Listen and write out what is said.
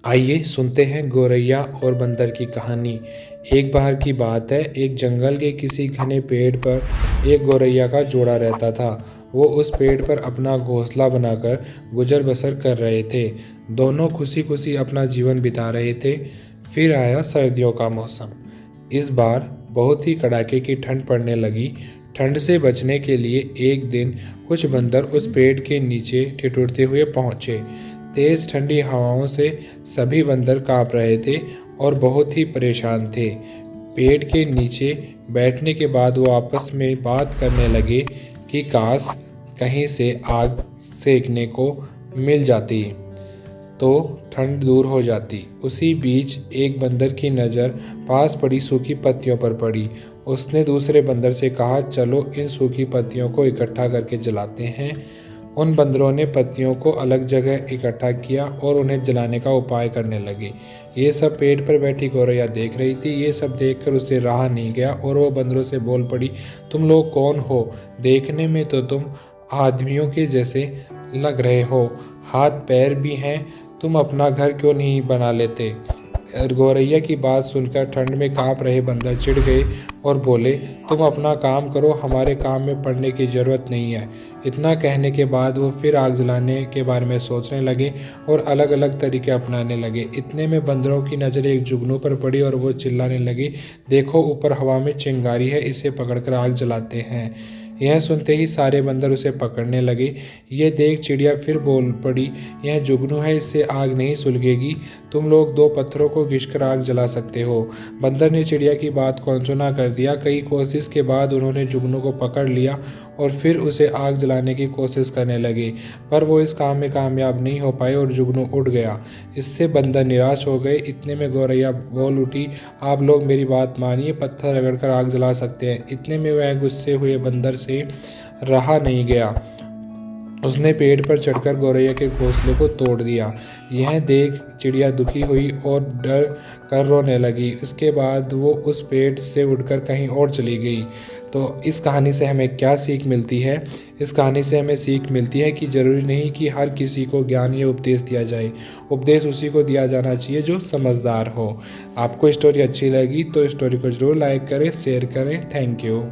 आइए सुनते हैं गौरैया और बंदर की कहानी। एक बार की बात है, एक जंगल के किसी घने पेड़ पर एक गौरैया का जोड़ा रहता था। वो उस पेड़ पर अपना घोंसला बनाकर गुजर बसर कर रहे थे। दोनों खुशी खुशी अपना जीवन बिता रहे थे। फिर आया सर्दियों का मौसम। इस बार बहुत ही कड़ाके की ठंड पड़ने लगी। ठंड से बचने के लिए एक दिन कुछ बंदर उस पेड़ के नीचे ठिठुरते हुए पहुंचे। तेज ठंडी हवाओं से सभी बंदर कांप रहे थे और बहुत ही परेशान थे। पेड़ के नीचे बैठने के बाद वो आपस में बात करने लगे कि काश कहीं से आग सेकने को मिल जाती तो ठंड दूर हो जाती। उसी बीच एक बंदर की नज़र पास पड़ी सूखी पत्तियों पर पड़ी। उसने दूसरे बंदर से कहा, चलो इन सूखी पत्तियों को इकट्ठा करके जलाते हैं। उन बंदरों ने पत्तियों को अलग जगह इकट्ठा किया और उन्हें जलाने का उपाय करने लगे। ये सब पेड़ पर बैठी गौरैया देख रही थी। ये सब देखकर उसे रहा नहीं गया और वो बंदरों से बोल पड़ी, तुम लोग कौन हो? देखने में तो तुम आदमियों के जैसे लग रहे हो, हाथ पैर भी हैं। तुम अपना घर क्यों नहीं बना लेते? गौरैया की बात सुनकर ठंड में कांप रहे बंदर चिढ़ गए और बोले, तुम अपना काम करो, हमारे काम में पड़ने की ज़रूरत नहीं है। इतना कहने के बाद वो फिर आग जलाने के बारे में सोचने लगे और अलग अलग तरीके अपनाने लगे। इतने में बंदरों की नज़र एक जुगनू पर पड़ी और वो चिल्लाने लगे, देखो ऊपर हवा में चिंगारी है, इसे पकड़कर आग जलाते हैं। यह सुनते ही सारे बंदर उसे पकड़ने लगे। ये देख चिड़िया फिर बोल पड़ी, यह जुगनू है, इससे आग नहीं सुलगेगी। तुम लोग दो पत्थरों को घिसकर आग जला सकते हो। बंदर ने चिड़िया की बात को अनसुना कर दिया। कई कोशिश के बाद उन्होंने जुगनू को पकड़ लिया और फिर उसे आग जलाने की कोशिश करने लगे, पर वो इस काम में कामयाब नहीं हो पाए और जुगनू उड़ गया। इससे बंदर निराश हो गए। इतने में गौरैया बोल उठी, आप लोग मेरी बात मानिए, पत्थर रगड़कर आग जला सकते हैं। इतने में वह गुस्से हुए बंदर से रहा नहीं गया। उसने पेड़ पर चढ़कर गौरैया के घोंसले को तोड़ दिया। यह देख चिड़िया दुखी हुई और डर कर रोने लगी। इसके बाद वो उस पेड़ से उड़कर कहीं और चली गई। तो इस कहानी से हमें क्या सीख मिलती है? इस कहानी से हमें सीख मिलती है कि ज़रूरी नहीं कि हर किसी को ज्ञान या उपदेश दिया जाए। उपदेश उसी को दिया जाना चाहिए जो समझदार हो। आपको स्टोरी अच्छी लगी तो स्टोरी को ज़रूर लाइक करें, शेयर करें। Thank you.